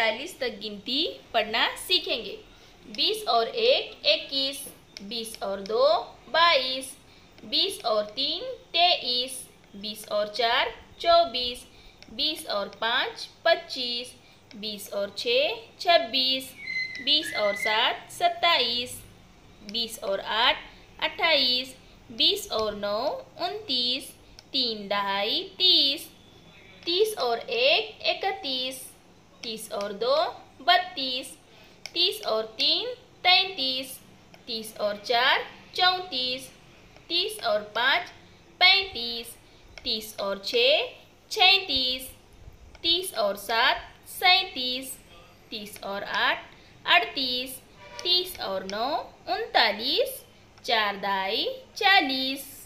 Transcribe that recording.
40 तक गिनती पढ़ना सीखेंगे। 20 और 1 21, 20 और 2 22, 20 और 3 23, 20 और 4 24, 20 और 5 25, 20 और 6 26, 20 और 7 27, 20 और 8 28, 20 और 9 29, 3 ढाई 30, 30 और 1 31, 30 और 2 32, 30 और 3 33, 30 और 4 34, 30 और 5 35, 30 और 6 36, 30 और 7 37, 30 और 8 38, 30 और 9 39, 4 ढाई 40।